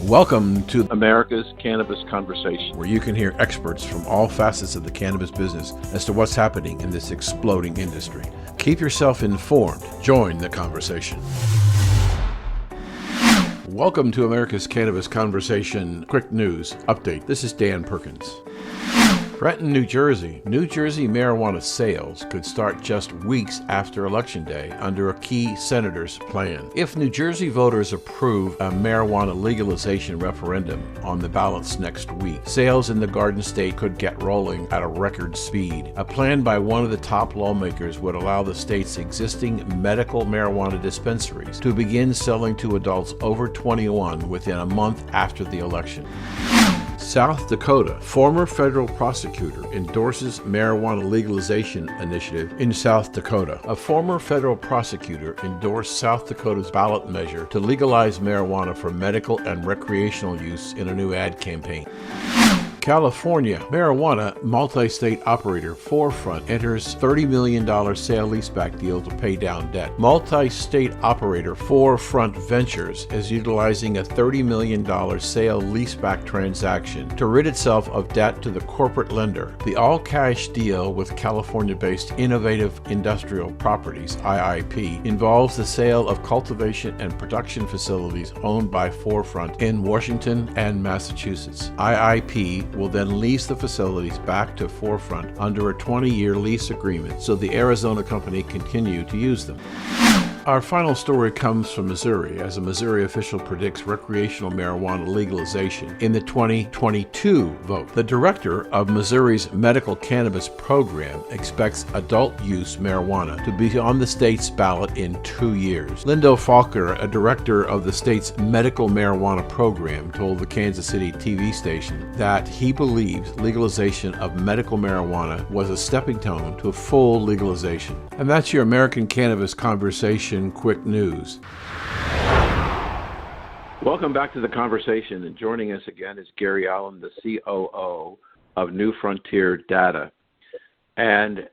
Welcome to America's Cannabis Conversation, where you can hear experts from all facets of the cannabis business as to what's happening in this exploding industry. Keep yourself informed. Join the conversation. Welcome to America's Cannabis Conversation Quick News Update. This is Dan Perkins. Trenton, New Jersey marijuana sales could start just weeks after Election Day under a key senator's plan. If New Jersey voters approve a marijuana legalization referendum on the ballots next week, sales in the Garden State could get rolling at a record speed. A plan by one of the top lawmakers would allow the state's existing medical marijuana dispensaries to begin selling to adults over 21 within a month after the election. South Dakota, former federal prosecutor endorses marijuana legalization initiative in South Dakota. A former federal prosecutor endorsed South Dakota's ballot measure to legalize marijuana for medical and recreational use in a new ad campaign. California, marijuana multi-state operator Forefront enters $30 million sale-leaseback deal to pay down debt. Multi-state operator Forefront Ventures is utilizing a $30 million sale-leaseback transaction to rid itself of debt to the corporate lender. The all-cash deal with California-based Innovative Industrial Properties, IIP, involves the sale of cultivation and production facilities owned by Forefront in Washington and Massachusetts. IIP will then lease the facilities back to Forefront under a 20-year lease agreement, so the Arizona company continue to use them. Our final story comes from Missouri, as a Missouri official predicts recreational marijuana legalization in the 2022 vote. The director of Missouri's medical cannabis program expects adult use marijuana to be on the state's ballot in 2 years. Lindo Falker, a director of the state's medical marijuana program, told the Kansas City TV station that he believes legalization of medical marijuana was a stepping stone to a full legalization. And that's your American Cannabis Conversation Quick News. Welcome back to the conversation, and joining us again is Gary Allen, the COO of New Frontier Data. And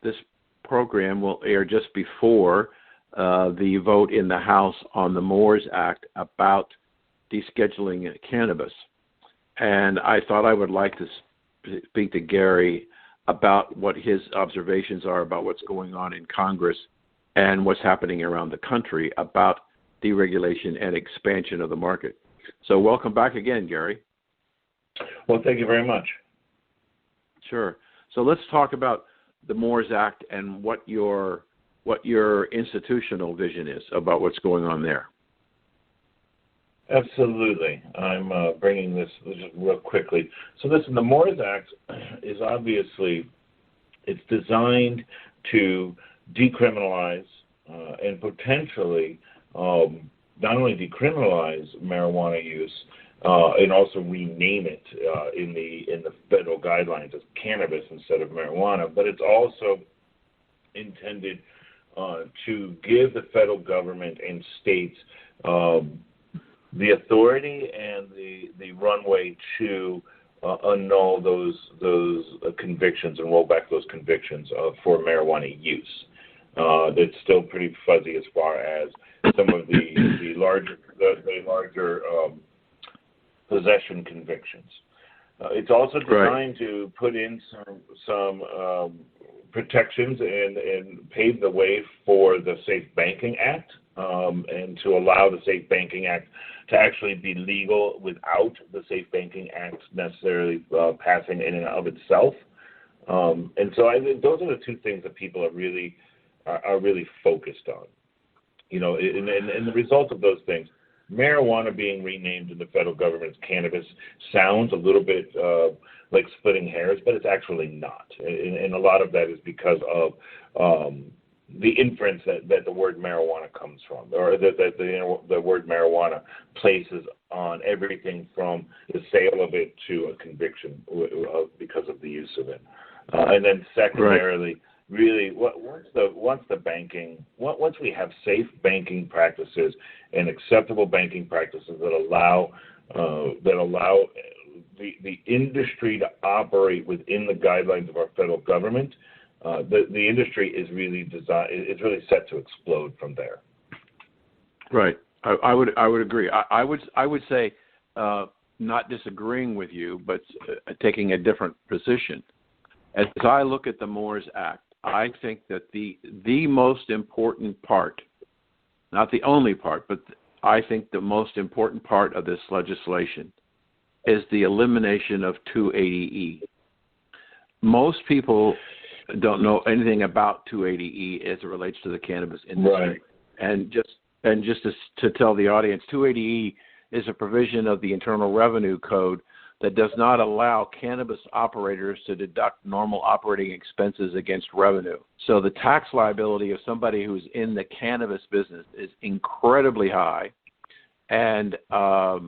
this program will air just before the vote in the House on the MORES Act about descheduling cannabis. And I thought I would like to speak to Gary about what his observations are about what's going on in Congress and what's happening around the country about deregulation and expansion of the market. So welcome back again, Gary. Well, thank you very much. Sure. So let's talk about the MORES Act and what your institutional vision is about what's going on there. Absolutely. I'm bringing this just real quickly. So listen, the MORES Act is obviously, it's designed to decriminalize and potentially not only decriminalize marijuana use and also rename it in the federal guidelines as cannabis instead of marijuana, but it's also intended to give the federal government and states the authority and the runway to annul those convictions and roll back those convictions for marijuana use. It's still pretty fuzzy as far as some of the larger possession convictions. It's also designed to put in some protections and pave the way for the Safe Banking Act, and to allow the Safe Banking Act to actually be legal without the Safe Banking Act necessarily passing in and of itself. And so I think those are the two things that people are really focused on. You know, and the result of those things, marijuana being renamed in the federal government's cannabis sounds a little bit like splitting hairs, but it's actually not. And a lot of that is because of the inference that the word marijuana comes from, or that the word marijuana places on everything from the sale of it to a conviction because of the use of it. And then secondarily, really, once we have safe banking practices and acceptable banking practices that allow the industry to operate within the guidelines of our federal government, the industry is really set to explode from there. Right. I would agree. I would say not disagreeing with you, but taking a different position. As I look at the Moores Act, I think that the most important part, not the only part, but I think the most important part of this legislation is the elimination of 280E. Most people don't know anything about 280E as it relates to the cannabis industry. Right. And just to tell the audience, 280E is a provision of the Internal Revenue Code that does not allow cannabis operators to deduct normal operating expenses against revenue. So the tax liability of somebody who's in the cannabis business is incredibly high. And as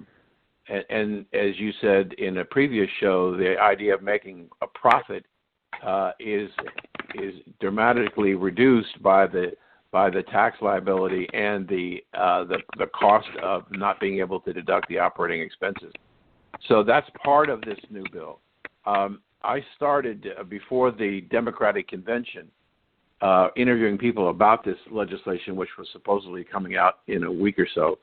you said in a previous show, the idea of making a profit is dramatically reduced by the tax liability and the cost of not being able to deduct the operating expenses. So that's part of this new bill. I started before the Democratic convention interviewing people about this legislation, which was supposedly coming out in a week or so.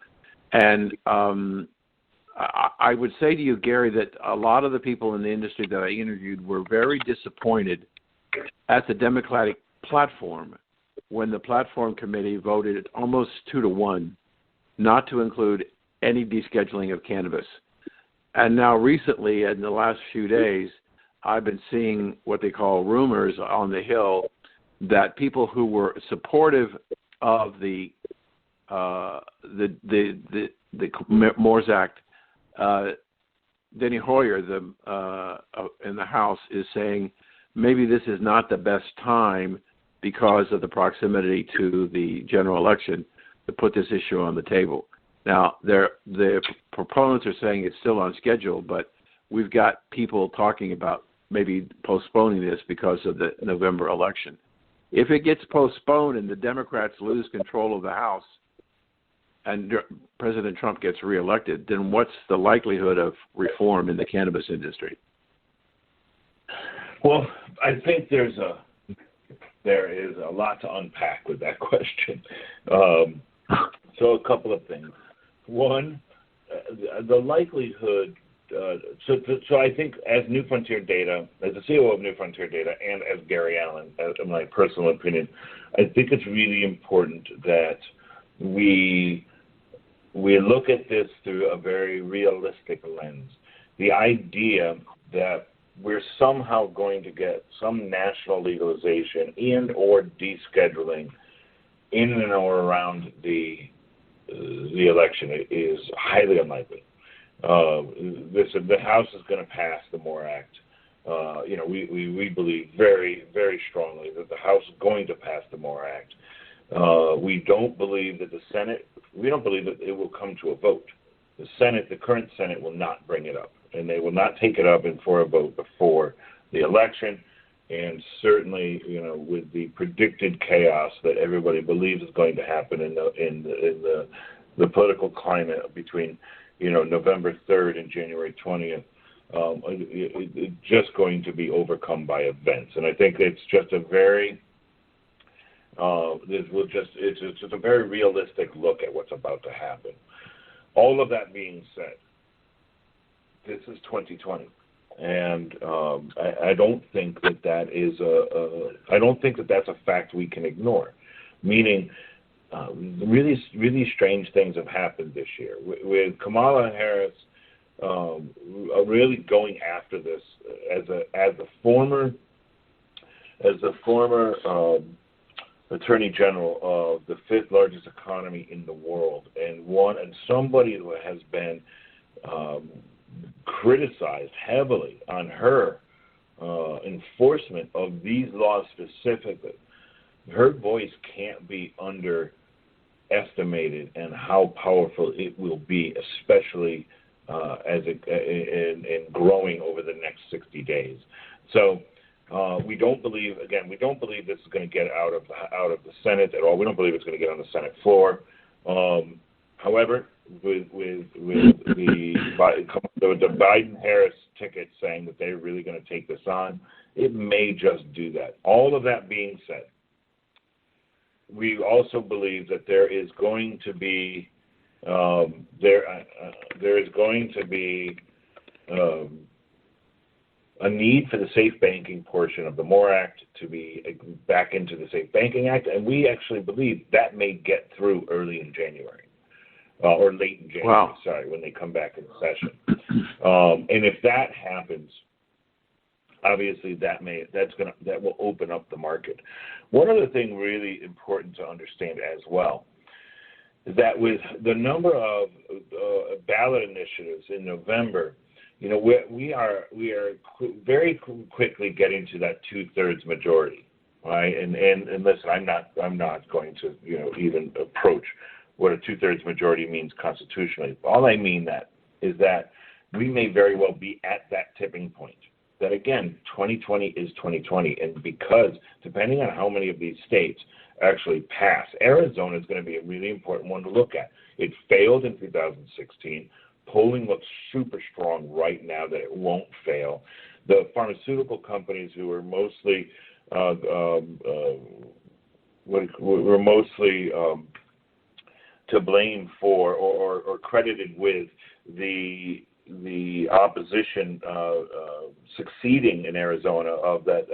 And I would say to you, Gary, that a lot of the people in the industry that I interviewed were very disappointed at the Democratic platform when the platform committee voted almost 2-1 not to include any descheduling of cannabis. And now recently, in the last few days, I've been seeing what they call rumors on the Hill that people who were supportive of the Moores Act, Denny Hoyer in the House is saying maybe this is not the best time because of the proximity to the general election to put this issue on the table. Now, the proponents are saying it's still on schedule, but we've got people talking about maybe postponing this because of the November election. If it gets postponed and the Democrats lose control of the House and President Trump gets reelected, then what's the likelihood of reform in the cannabis industry? Well, I think there is a lot to unpack with that question. So a couple of things. One, the likelihood. So I think as New Frontier Data, as the CEO of New Frontier Data, and as Gary Allen, in my personal opinion, I think it's really important that we look at this through a very realistic lens. The idea that we're somehow going to get some national legalization and or descheduling in and or around the election is highly unlikely. The House is going to pass the Moore Act. We believe very, very strongly that the House is going to pass the Moore Act. We don't believe that the Senate, we don't believe that it will come to a vote. The Senate, the current Senate, will not bring it up, and they will not take it up for a vote before the election. And certainly, with the predicted chaos that everybody believes is going to happen in the political climate between, November 3rd and January 20th, it's just going to be overcome by events. And I think it's just a very it's just a very realistic look at what's about to happen. All of that being said, this is 2020. And I don't think that is I don't think that that's a fact we can ignore. Meaning, really, really strange things have happened this year with Kamala Harris really going after this as the former Attorney General of the fifth largest economy in the world, and somebody who has been criticized heavily on her enforcement of these laws specifically. Her voice can't be underestimated and how powerful it will be, especially and growing over the next 60 days. So we don't believe this is going to get out of the Senate at all. We don't believe it's going to get on the Senate floor. However, with the Biden-Harris ticket saying that they're really going to take this on, it may just do that. All of that being said, we also believe that there is going to be there is going to be a need for the safe banking portion of the MORE Act to be back into the Safe Banking Act, and we actually believe that may get through early in January. Or late in January, wow. Sorry, when they come back in session. And if that happens, obviously that will open up the market. One other thing really important to understand as well is that with the number of ballot initiatives in November, we are very quickly getting to that 2/3 majority, right? And listen, I'm not going to even approach what a 2/3 majority means constitutionally. All I mean is that we may very well be at that tipping point. That again, 2020 is 2020, and because depending on how many of these states actually pass, Arizona is going to be a really important one to look at. It failed in 2016. Polling looks super strong right now that it won't fail. The pharmaceutical companies who are mostly to blame for or credited with the opposition succeeding in Arizona of that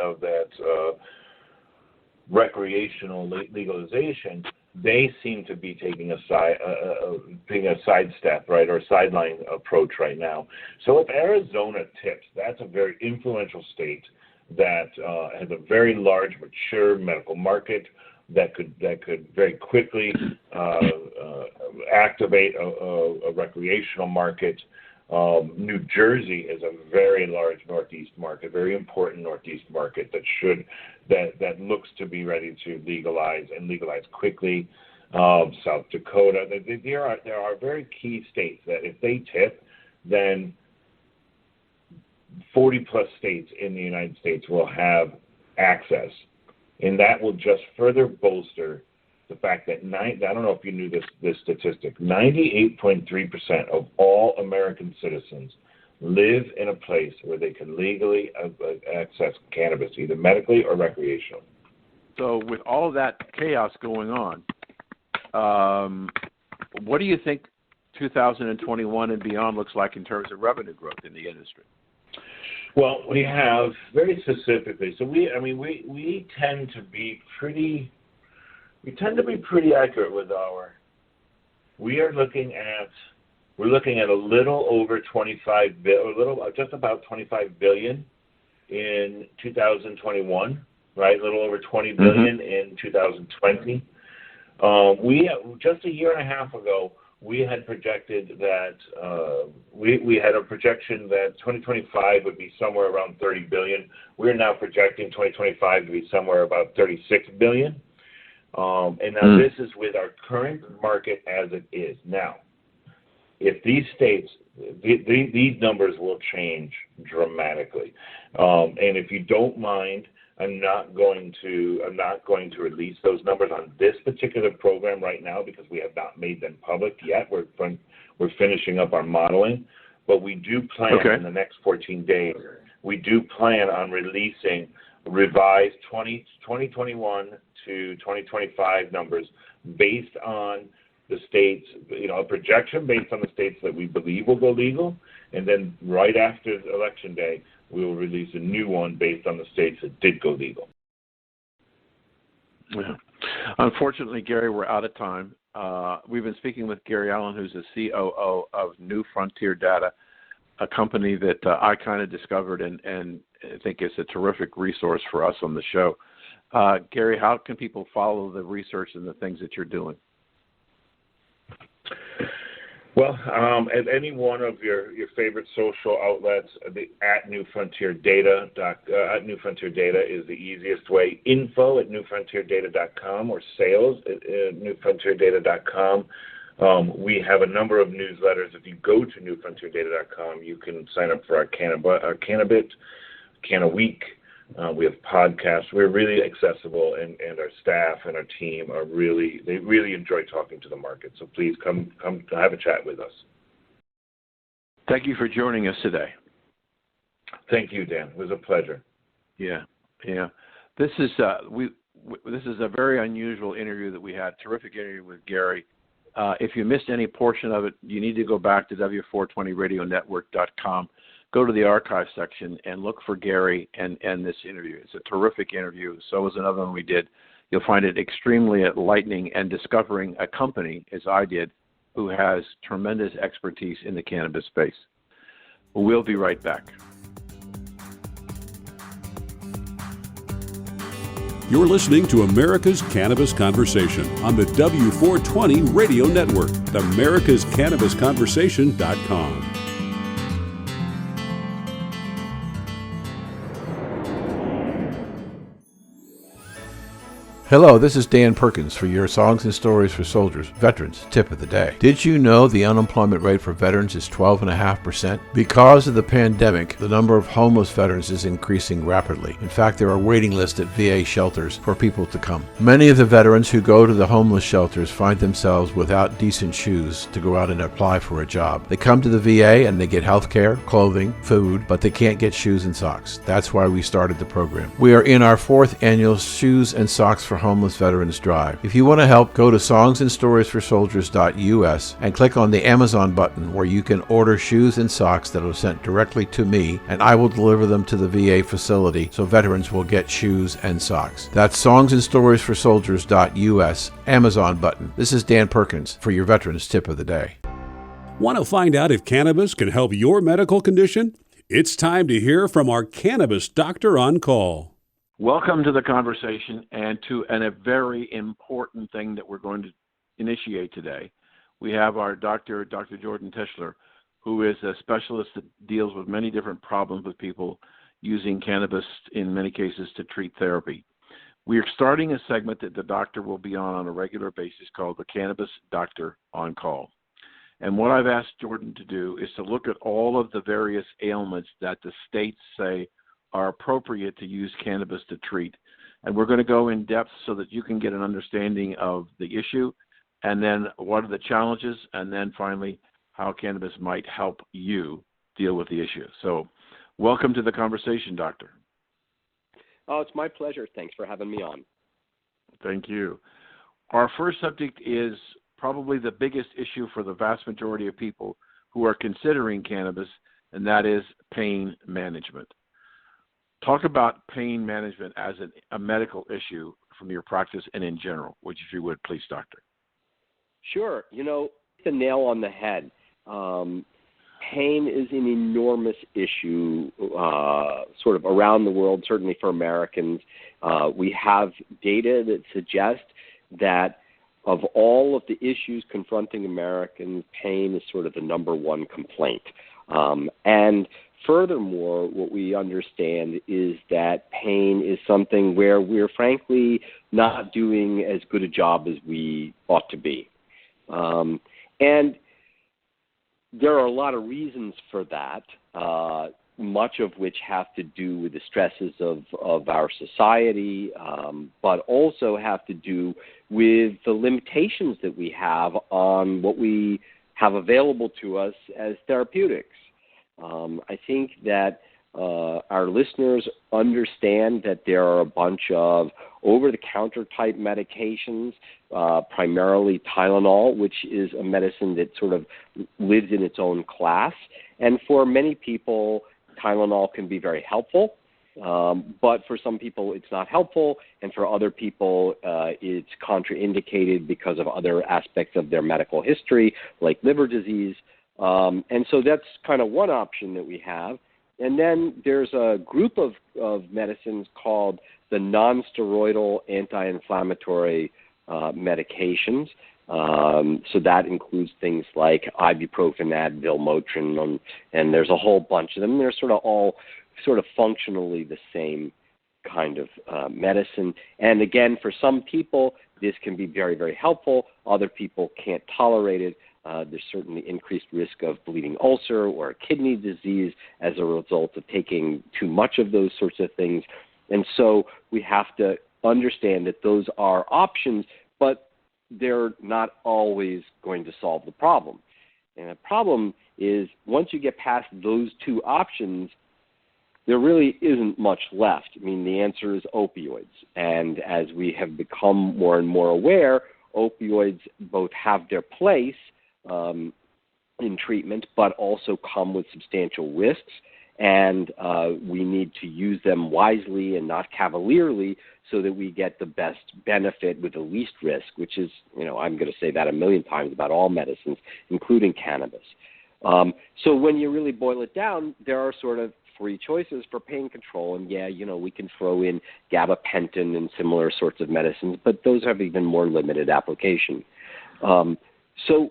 recreational legalization, they seem to be taking a sidestep, right, or sideline approach right now. So if Arizona tips, that's a very influential state that has a very large, mature medical market that could very quickly activate a recreational market. New Jersey is a very large Northeast market, very important Northeast market that looks to be ready to legalize quickly. South Dakota, there are very key states that if they tip, then 40 plus states in the United States will have access, and that will just further bolster the fact that I don't know if you knew this statistic, 98.3% of all American citizens live in a place where they can legally access cannabis, either medically or recreationally. So with all of that chaos going on, what do you think 2021 and beyond looks like in terms of revenue growth in the industry? Well, we have very specifically. So we tend to be pretty accurate with our. We're looking at a little over 25 billion, just about 25 billion in 2021, right? A little over 20 billion in 2020. We just a year and a half ago, we had projected that we had a projection that 2025 would be somewhere around 30 billion. We're now projecting 2025 to be somewhere about 36 billion. And now this is with our current market as it is. Now, if these states, these numbers will change dramatically. And if you don't mind, I'm not going to release those numbers on this particular program right now because we have not made them public yet. We're finishing up our modeling, but we do plan in the next 14 days. We do plan on releasing revised 2021 to 2025 numbers based on the states, a projection based on the states that we believe will go legal, and then right after Election Day, we will release a new one based on the states that did go legal. Yeah. Unfortunately, Gary, we're out of time. We've been speaking with Gary Allen, who's the COO of New Frontier Data, a company that I kind of discovered and I think is a terrific resource for us on the show. Gary, how can people follow the research and the things that you're doing? Well, at any one of your favorite social outlets, at New Frontier Data, at New Frontier Data is the easiest way. Info at newfrontierdata.com or sales at newfrontierdata.com. We have a number of newsletters. If you go to newfrontierdata.com, you can sign up for our Cannabis, Canna Week. We have podcasts. We're really accessible, and our staff and our team they really enjoy talking to the market. So please come have a chat with us. Thank you for joining us today. Thank you, Dan. It was a pleasure. Yeah. This is a very unusual interview that we had. Terrific interview with Gary. If you missed any portion of it, you need to go back to W420radionetwork.com, go to the archive section, and look for Gary and this interview. It's a terrific interview. So was another one we did. You'll find it extremely enlightening and discovering a company, as I did, who has tremendous expertise in the cannabis space. We'll be right back. You're listening to America's Cannabis Conversation on the W420 Radio Network, americascannabisconversation.com. Hello, this is Dan Perkins for your Songs and Stories for Soldiers Veterans Tip of the Day. Did you know the unemployment rate for veterans is 12.5%? Because of the pandemic, the number of homeless veterans is increasing rapidly. In fact, there are waiting lists at VA shelters for people to come. Many of the veterans who go to the homeless shelters find themselves without decent shoes to go out and apply for a job. They come to the VA and they get health care, clothing, food, but they can't get shoes and socks. That's why we started the program. We are in our 4th annual Shoes and Socks for Homeless Veterans Drive. If you want to help, go to songsandstoriesforsoldiers.us and click on the Amazon button where you can order shoes and socks that are sent directly to me, and I will deliver them to the VA facility so veterans will get shoes and socks. That's songsandstoriesforsoldiers.us, Amazon button. This is Dan Perkins for your Veterans Tip of the Day. Want to find out if cannabis can help your medical condition? It's time to hear from our cannabis doctor on call. Welcome to the conversation and to a very important thing that we're going to initiate today. We have our Dr. Jordan Tishler, who is a specialist that deals with many different problems with people using cannabis, in many cases, to treat therapy. We are starting a segment that the doctor will be on a regular basis called the Cannabis Doctor on Call. And what I've asked Jordan to do is to look at all of the various ailments that the states say are appropriate to use cannabis to treat. And we're going to go in depth so that you can get an understanding of the issue, and then what are the challenges, and then finally how cannabis might help you deal with the issue. So welcome to the conversation, Doctor. Oh, it's my pleasure. Thanks for having me on. Thank you. Our first subject is probably the biggest issue for the vast majority of people who are considering cannabis, and that is pain management. Talk about pain management as a medical issue from your practice and in general, which, if you would, please, Doctor. Sure. You know, the nail on the head. Pain is an enormous issue sort of around the world, certainly for Americans. We have data that suggests that of all of the issues confronting Americans, pain is sort of the number one complaint. And furthermore, what we understand is that pain is something where we're frankly not doing as good a job as we ought to be. And there are a lot of reasons for that, much of which have to do with the stresses of our society, but also have to do with the limitations that we have on what we have available to us as therapeutics. I think that our listeners understand that there are a bunch of over-the-counter type medications, primarily Tylenol, which is a medicine that sort of lives in its own class. And for many people, Tylenol can be very helpful, but for some people it's not helpful, and for other people it's contraindicated because of other aspects of their medical history, like liver disease. And so that's kind of one option that we have. And then there's a group of medicines called the non-steroidal anti-inflammatory medications. So that includes things like ibuprofen, Advil, Motrin, and there's a whole bunch of them. They're sort of all sort of functionally the same kind of medicine. And again, for some people, this can be very, very helpful. Other people can't tolerate it. There's certainly increased risk of bleeding ulcer or kidney disease as a result of taking too much of those sorts of things. And so we have to understand that those are options, but they're not always going to solve the problem. And the problem is once you get past those two options, there really isn't much left. I mean, the answer is opioids. And as we have become more and more aware, opioids both have their place in treatment, but also come with substantial risks, and we need to use them wisely and not cavalierly so that we get the best benefit with the least risk, which is, I'm going to say that a million times about all medicines, including cannabis. So when you really boil it down, there are sort of three choices for pain control. And we can throw in gabapentin and similar sorts of medicines, but those have even more limited application. So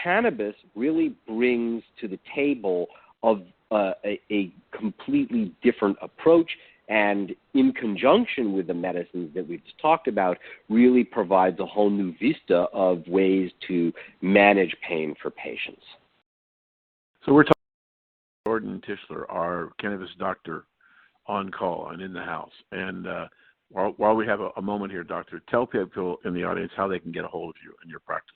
cannabis really brings to the table of a completely different approach, and in conjunction with the medicines that we've just talked about, really provides a whole new vista of ways to manage pain for patients. So we're talking to Jordan Tishler, our cannabis doctor on call and in the house. And while we have a moment here, doctor, tell people in the audience how they can get a hold of you and your practice.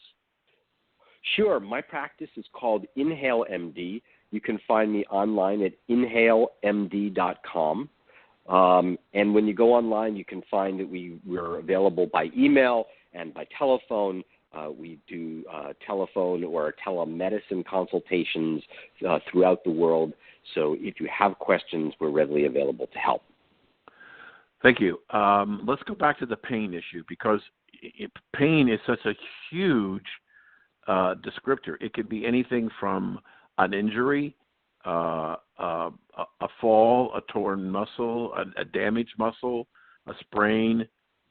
Sure. My practice is called Inhale MD. You can find me online at inhalemd.com. And when you go online, you can find that we're available by email and by telephone. We do telephone or telemedicine consultations throughout the world. So if you have questions, we're readily available to help. Thank you. Let's go back to the pain issue, because pain is such a huge descriptor. It could be anything from an injury, a fall, a torn muscle, a damaged muscle, a sprain,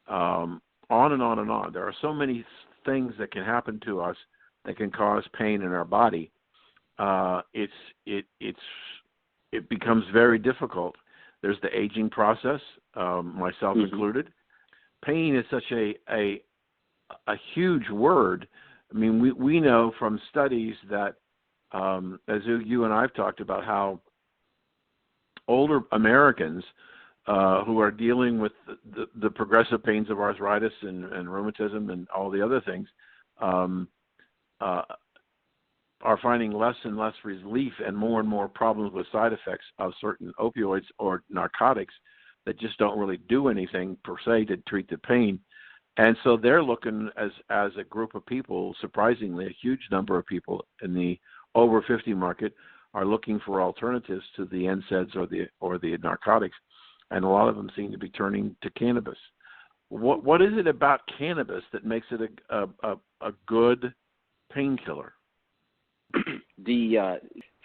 on and on and on. There are so many things that can happen to us that can cause pain in our body. It becomes very difficult. There's the aging process, myself included. Pain is such a huge word. I mean, we know from studies that, as you and I've talked about, how older Americans who are dealing with the progressive pains of arthritis and rheumatism and all the other things are finding less and less relief and more problems with side effects of certain opioids or narcotics that just don't really do anything per se to treat the pain. And so they're looking as a group of people, surprisingly, a huge number of people in the over 50 market are looking for alternatives to the NSAIDs or the narcotics, and a lot of them seem to be turning to cannabis. What is it about cannabis that makes it a good painkiller?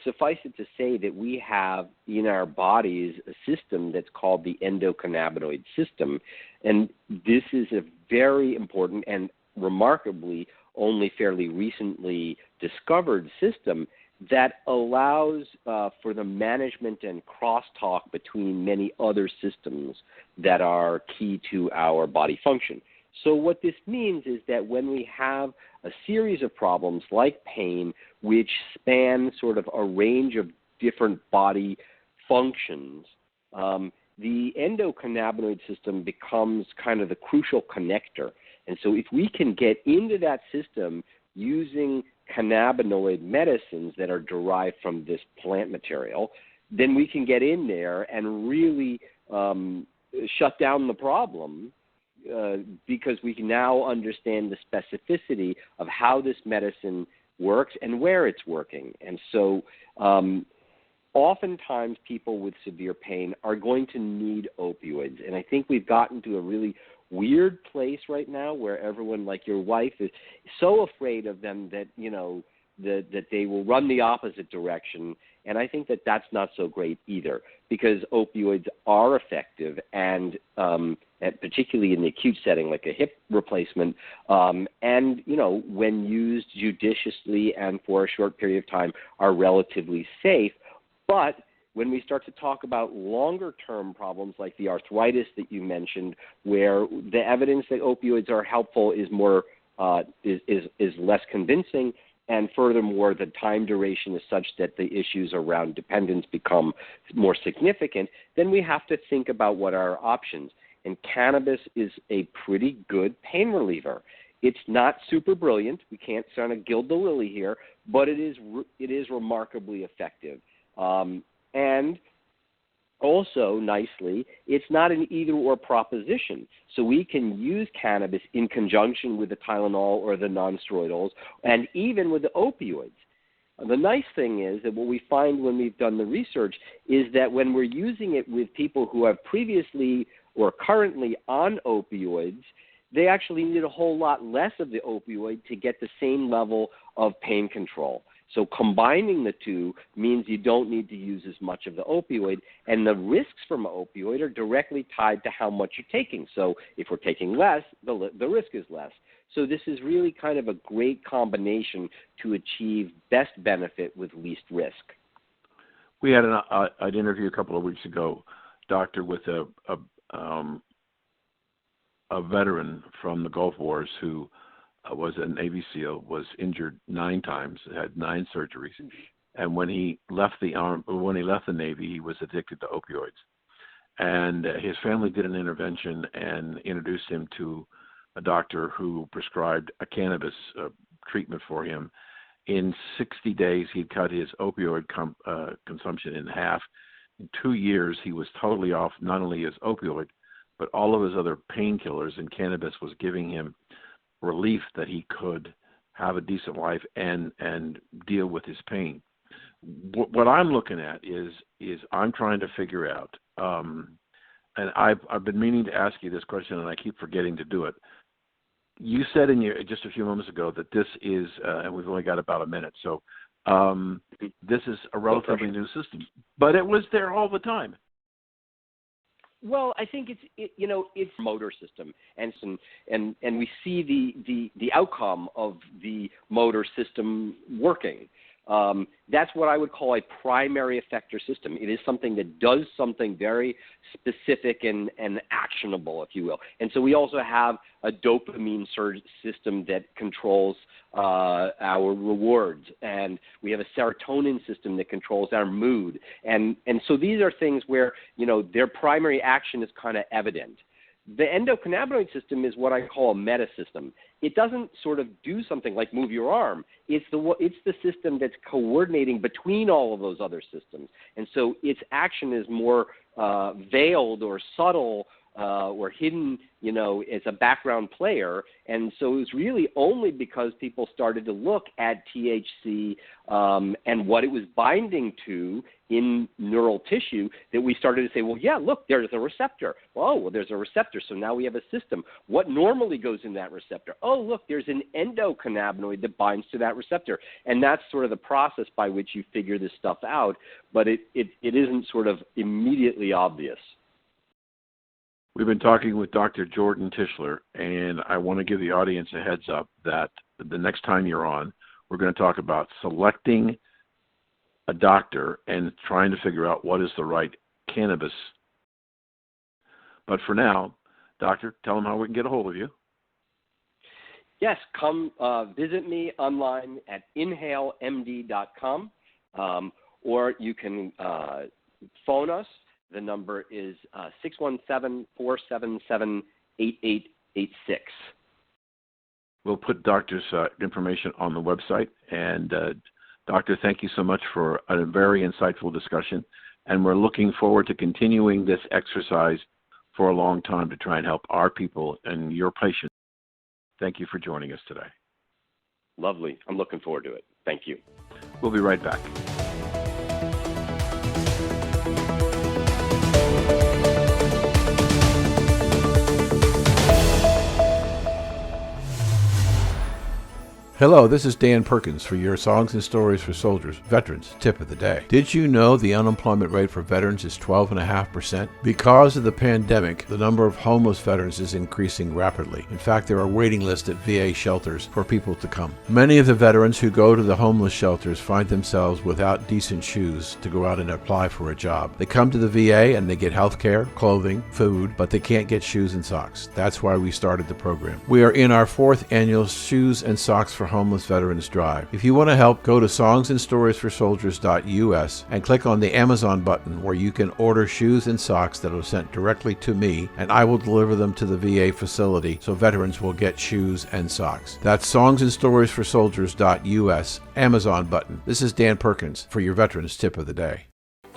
Suffice it to say that we have in our bodies a system that's called the endocannabinoid system, and this is a very important and remarkably only fairly recently discovered system that allows for the management and crosstalk between many other systems that are key to our body function. So what this means is that when we have a series of problems like pain, which span sort of a range of different body functions, the endocannabinoid system becomes kind of the crucial connector. And so if we can get into that system using cannabinoid medicines that are derived from this plant material, then we can get in there and really shut down the problem, because we can now understand the specificity of how this medicine works and where it's working. And so oftentimes people with severe pain are going to need opioids. And I think we've gotten to a really weird place right now where everyone, like your wife, is so afraid of them that, that they will run the opposite direction. And I think that that's not so great either, because opioids are effective, and particularly in the acute setting, like a hip replacement, and, when used judiciously and for a short period of time, are relatively safe. But when we start to talk about longer-term problems like the arthritis that you mentioned, where the evidence that opioids are helpful is more is less convincing, and furthermore, the time duration is such that the issues around dependence become more significant, then we have to think about what are our options. And cannabis is a pretty good pain reliever. It's not super brilliant. We can't kind of gild the lily here, but it is remarkably effective. And Also, nicely, it's not an either-or proposition. So we can use cannabis in conjunction with the Tylenol or the nonsteroidals, and even with the opioids. The nice thing is that what we find when we've done the research is that when we're using it with people who have previously or currently on opioids, they actually need a whole lot less of the opioid to get the same level of pain control. So combining the two means you don't need to use as much of the opioid, and the risks from an opioid are directly tied to how much you're taking. So if we're taking less, the risk is less. So this is really kind of a great combination to achieve best benefit with least risk. We had an interview a couple of weeks ago, doctor, with a veteran from the Gulf Wars who was a Navy SEAL, was injured 9 times, had 9 surgeries, and when he left the Navy, he was addicted to opioids. And his family did an intervention and introduced him to a doctor who prescribed a cannabis treatment for him. In 60 days, he'd cut his opioid consumption in half. In 2 years, he was totally off not only his opioid, but all of his other painkillers, and cannabis was giving him relief that he could have a decent life and deal with his pain. What I'm looking at is I'm trying to figure out, and I've been meaning to ask you this question, and I keep forgetting to do it. You said just a few moments ago that this is, and we've only got about a minute, so this is a relatively new system, but it was there all the time. Well, I think it's a motor system, and we see the outcome of the motor system working. That's what I would call a primary effector system. It is something that does something very specific and actionable, if you will. And so we also have a dopamine surge system that controls our rewards, and we have a serotonin system that controls our mood. And so these are things where, their primary action is kind of evident. The endocannabinoid system is what I call a meta system. It doesn't sort of do something like move your arm. It's the system that's coordinating between all of those other systems. And so its action is more veiled or subtle or hidden, as a background player. And so it was really only because people started to look at THC and what it was binding to in neural tissue that we started to say, well, yeah, look, there's a receptor. Well, there's a receptor, so now we have a system. What normally goes in that receptor? Oh, look, there's an endocannabinoid that binds to that receptor. And that's sort of the process by which you figure this stuff out, but it isn't sort of immediately obvious. We've been talking with Dr. Jordan Tishler, and I want to give the audience a heads up that the next time you're on, we're going to talk about selecting a doctor and trying to figure out what is the right cannabis. But for now, doctor, tell them how we can get a hold of you. Yes, come visit me online at inhalemd.com, or you can phone us. The number is 617-477-8886. We'll put doctor's information on the website. And doctor, thank you so much for a very insightful discussion. And we're looking forward to continuing this exercise for a long time to try and help our people and your patients. Thank you for joining us today. Lovely. I'm looking forward to it. Thank you. We'll be right back. Hello, this is Dan Perkins for your Songs and Stories for Soldiers Veterans Tip of the Day. Did you know the unemployment rate for veterans is 12.5%? Because of the pandemic, the number of homeless veterans is increasing rapidly. In fact, there are waiting lists at VA shelters for people to come. Many of the veterans who go to the homeless shelters find themselves without decent shoes to go out and apply for a job. They come to the VA and they get health care, clothing, food, but they can't get shoes and socks. That's why we started the program. We are in our 4th annual Shoes and Socks for Homeless Veterans Drive. If you want to help, go to songsandstoriesforsoldiers.us and click on the Amazon button where you can order shoes and socks that are sent directly to me, and I will deliver them to the VA facility so veterans will get shoes and socks. That's songsandstoriesforsoldiers.us, Amazon button. This is Dan Perkins for your Veterans Tip of the Day.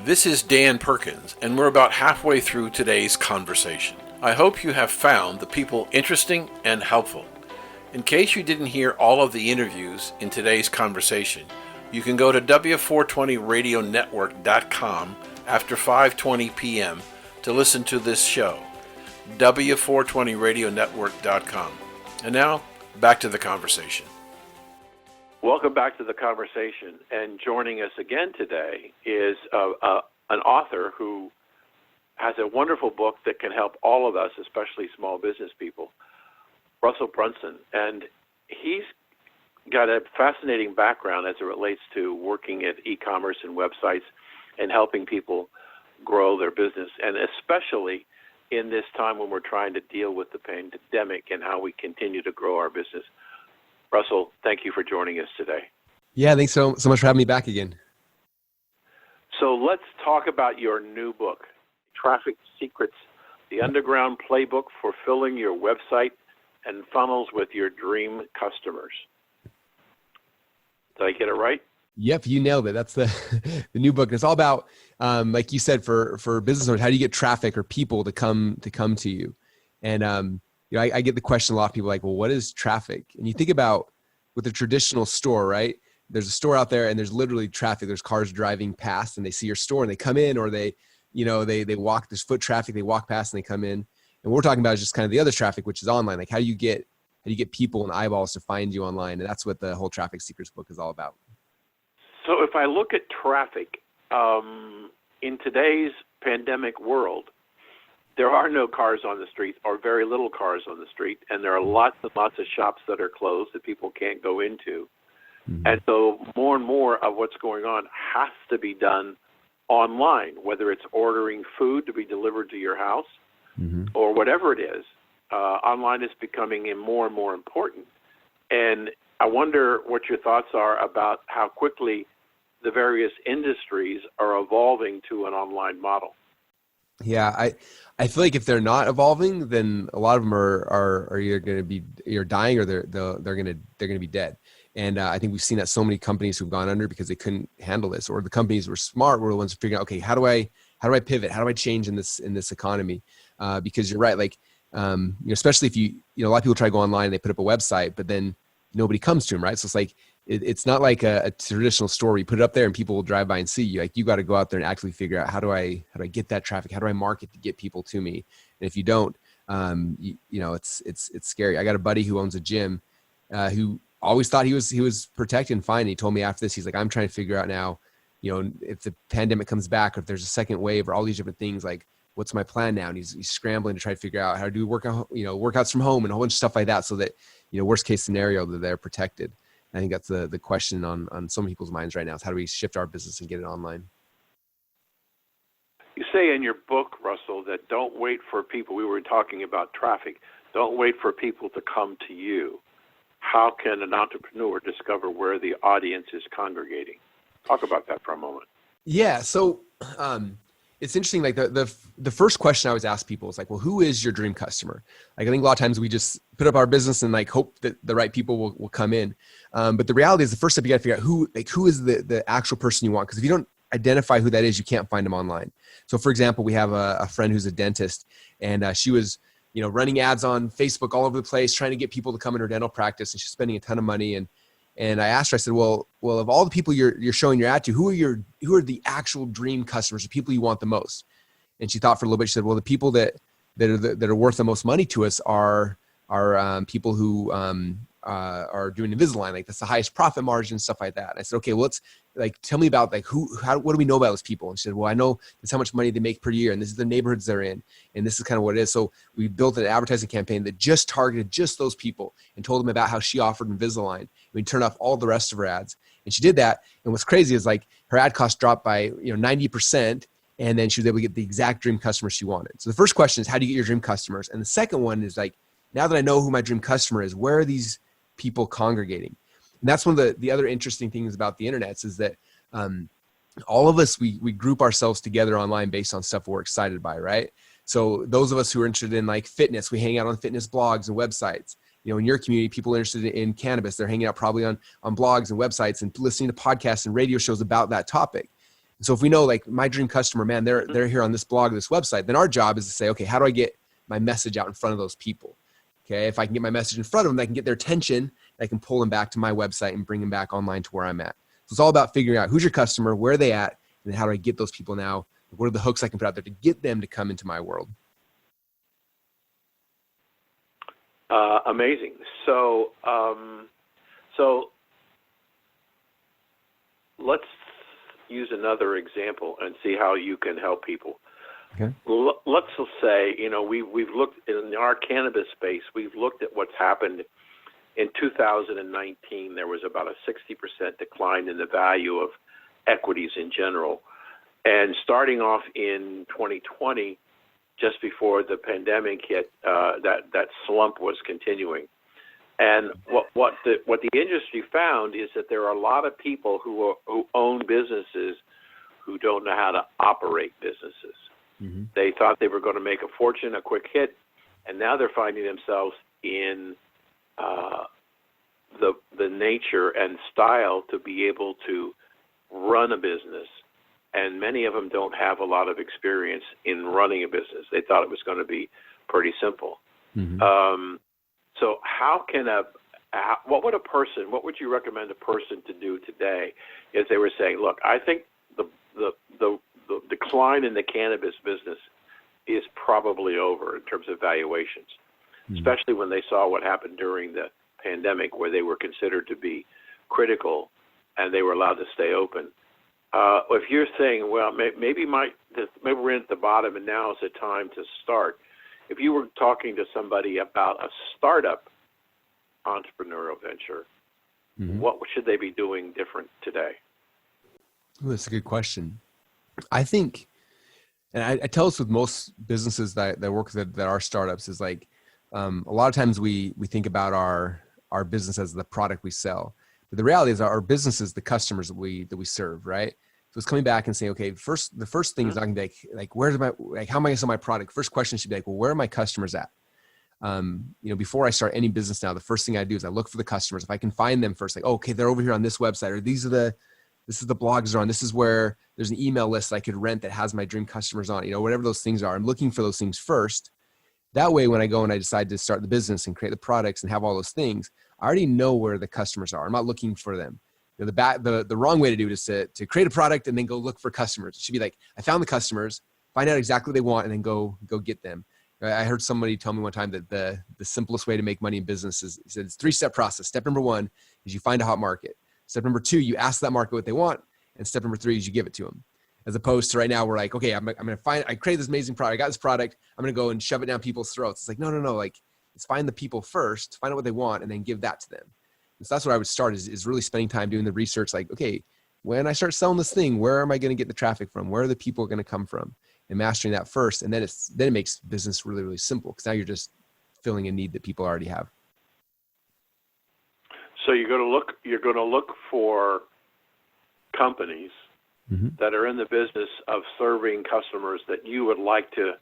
This is Dan Perkins, and we're about halfway through today's conversation. I hope you have found the people interesting and helpful. In case you didn't hear all of the interviews in today's conversation, you can go to W420radionetwork.com after 5:20 p.m. to listen to this show. W420radionetwork.com. And now, back to the conversation. Welcome back to the conversation. And joining us again today is an author who has a wonderful book that can help all of us, especially small business people, Russel Brunson. And he's got a fascinating background as it relates to working at e-commerce and websites and helping people grow their business, and especially in this time when we're trying to deal with the pandemic and how we continue to grow our business. Russel, thank you for joining us today. Yeah, thanks so much for having me back again. So let's talk about your new book, Traffic Secrets, the Underground Playbook for Filling Your Website and Funnels with Your Dream Customers. Did I get it right? Yep, you nailed it. That's the new book. It's all about, like you said, for business owners, how do you get traffic or people to come to you? And I get the question a lot of people like, well, what is traffic? And you think about with a traditional store, right? There's a store out there and there's literally traffic. There's cars driving past and they see your store and they come in, or they walk, there's foot traffic, they walk past and they come in. And what we're talking about is just kind of the other traffic, which is online. Like how do you get people and eyeballs to find you online? And that's what the whole Traffic Secrets book is all about. So if I look at traffic, in today's pandemic world, there are no cars on the street, or very little cars on the street, and there are lots and lots of shops that are closed that people can't go into. Mm-hmm. And so more and more of what's going on has to be done online, whether it's ordering food to be delivered to your house, mm-hmm. or whatever it is. Online is becoming more and more important. And I wonder what your thoughts are about how quickly the various industries are evolving to an online model. Yeah, I feel like if they're not evolving, then a lot of them are either going to be dying, or they're going to be dead. And I think we've seen that so many companies who've gone under because they couldn't handle this, or the companies were smart were the ones figuring out, okay, how do I pivot? How do I change in this economy? Because you're right, like especially if a lot of people try to go online and they put up a website, but then nobody comes to them, right? So it's like it's not like a traditional store where you put it up there and people will drive by and see you. Like you got to go out there and actually figure out how do I get that traffic? How do I market to get people to me? And if you don't, it's scary. I got a buddy who owns a gym who always thought he was protected and fine. And he told me after this, he's like, I'm trying to figure out now, if the pandemic comes back, or if there's a second wave, or all these different things, like what's my plan now? And he's scrambling to try to figure out how to do workouts from home and a whole bunch of stuff like that, so that worst case scenario that they're protected. I think that's the question on so many people's minds right now, is how do we shift our business and get it online? You say in your book, Russell, that don't wait for people. We were talking about traffic. Don't wait for people to come to you. How can an entrepreneur discover where the audience is congregating? Talk about that for a moment. Yeah. So it's interesting. Like the first question I always ask people is like, well, who is your dream customer? Like, I think a lot of times we just put up our business and like hope that the right people will come in. But the reality is the first step, you got to figure out who is the actual person you want. Because if you don't identify who that is, you can't find them online. So for example, we have a friend who's a dentist, and she was, running ads on Facebook all over the place, trying to get people to come in her dental practice, and she's spending a ton of money. And I asked her, I said, well, of all the people you're showing your ad to, who are the actual dream customers, the people you want the most? And she thought for a little bit. She said, well, the people that are worth the most money to us are people who are doing Invisalign, like that's the highest profit margin, stuff like that. And I said, okay, well, let's tell me about what do we know about those people? And she said, well, I know that's how much money they make per year, and this is the neighborhoods they're in, and this is kind of what it is. So we built an advertising campaign that just targeted just those people and told them about how she offered Invisalign. We turned off all the rest of her ads, and she did that. And what's crazy is like her ad cost dropped by 90%. And then she was able to get the exact dream customer she wanted. So the first question is, how do you get your dream customers? And the second one is like, now that I know who my dream customer is, where are these people congregating? And that's one of the other interesting things about the internet is that all of us, we group ourselves together online based on stuff we're excited by, right? So those of us who are interested in like fitness, we hang out on fitness blogs and websites. In your community, people are interested in cannabis. They're hanging out probably on blogs and websites and listening to podcasts and radio shows about that topic. So if we know like my dream customer, man, they're here on this blog, this website, then our job is to say, okay, how do I get my message out in front of those people? Okay, if I can get my message in front of them, I can get their attention. I can pull them back to my website and bring them back online to where I'm at. So it's all about figuring out who's your customer, where are they at, and then how do I get those people now? What are the hooks I can put out there to get them to come into my world? Amazing. So let's use another example and see how you can help people. Okay. Let's say, we've looked in our cannabis space, we've looked at what's happened in 2019. There was about a 60% decline in the value of equities in general. And starting off in 2020, just before the pandemic hit, that slump was continuing. And what the industry found is that there are a lot of people who own businesses who don't know how to operate businesses. Mm-hmm. They thought they were going to make a fortune, a quick hit, and now they're finding themselves in the nature and style to be able to run a business. And many of them don't have a lot of experience in running a business. They thought it was going to be pretty simple. Mm-hmm. So what would you recommend a person to do today if they were saying, look, I think the decline in the cannabis business is probably over in terms of valuations, mm-hmm. especially when they saw what happened during the pandemic where they were considered to be critical and they were allowed to stay open. If you're saying, well, maybe we're in at the bottom and now is the time to start. If you were talking to somebody about a startup entrepreneurial venture, mm-hmm. what should they be doing different today? Ooh, that's a good question. I think, and I tell this with most businesses that work that are startups, is like a lot of times we think about our business as the product we sell. But the reality is our business is the customers that we serve, right? So it's coming back and saying, okay, the first thing is not going to be like, how am I going to sell my product? First question should be like, well, where are my customers at? Before I start any business now, the first thing I do is I look for the customers. If I can find them first, like, okay, they're over here on this website, or this is the blogs they're on. This is where there's an email list I could rent that has my dream customers on, whatever those things are. I'm looking for those things first. That way, when I go and I decide to start the business and create the products and have all those things, I already know where the customers are. I'm not looking for them. The wrong way to do it is to create a product and then go look for customers. It should be like, I found the customers, find out exactly what they want, and then go get them. I heard somebody tell me one time that the simplest way to make money in business is, he said, it's a 3-step process. Step number 1 is you find a hot market. Step number 2, you ask that market what they want. And step number 3 is you give it to them. As opposed to right now, we're like, okay, I created this amazing product. I got this product. I'm going to go and shove it down people's throats. It's like, no. Like, let's find the people first, find out what they want, and then give that to them. And so that's what I would start is really spending time doing the research. Like, okay, when I start selling this thing, where am I going to get the traffic from? Where are the people going to come from? And mastering that first. And then it makes business really, really simple, because now you're just filling a need that people already have. So you're going to look for companies mm-hmm. that are in the business of serving customers that you would like to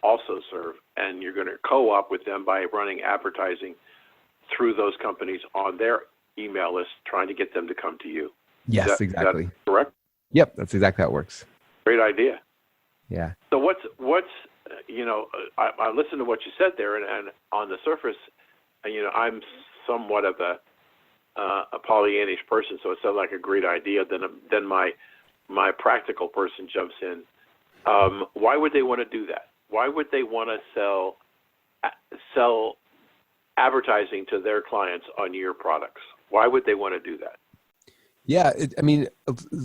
also serve, and you're going to co-op with them by running advertising through those companies on their email list, trying to get them to come to you. Yes, exactly. Is that correct? Yep, that's exactly how it works. Great idea. Yeah. So what's I listened to what you said there, and on the surface, I'm somewhat of a Pollyannish person, so it sounds like a great idea. Then my practical person jumps in. Why would they want to do that? Why would they want to sell advertising to their clients on your products? Why would they want to do that? Yeah,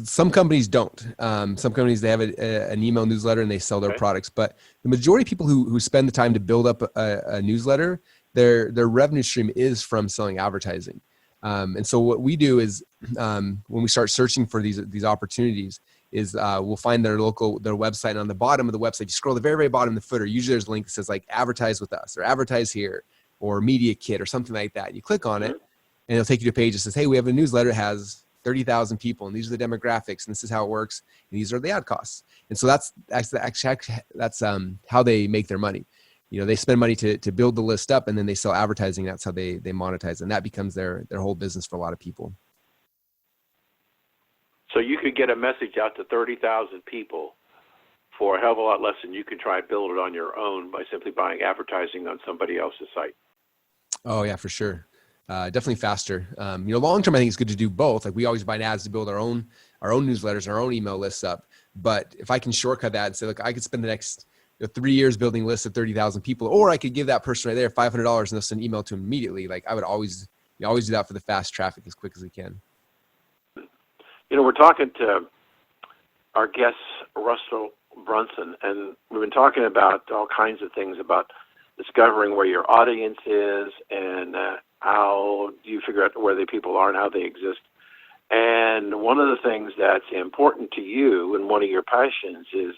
some companies don't. Some companies, they have an email newsletter and they sell their products. But the majority of people who spend the time to build up a newsletter, their revenue stream is from selling advertising. And so what we do is when we start searching for these opportunities is we'll find their website, and on the bottom of the website, you scroll to the very, very bottom of the footer, usually there's a link that says like advertise with us or advertise here or media kit or something like that. You click on it and it'll take you to a page that says, hey, we have a newsletter. It has 30,000 people and these are the demographics and this is how it works. And these are the ad costs. And so that's how they make their money. They spend money to build the list up and then they sell advertising. That's how they monetize. And that becomes their whole business for a lot of people. So you could get a message out to 30,000 people for a hell of a lot less than you can try and build it on your own by simply buying advertising on somebody else's site. Oh yeah, for sure. Definitely faster. Long term, I think it's good to do both. Like we always buy ads to build our own newsletters, our own email lists up. But if I can shortcut that and say, look, I could spend the next 3 years building lists of 30,000 people, or I could give that person right there $500 and they'll send an email to them immediately. Like I would always do that for the fast traffic as quick as we can. We're talking to our guest, Russel Brunson, and we've been talking about all kinds of things about discovering where your audience is and how do you figure out where the people are and how they exist. And one of the things that's important to you and one of your passions is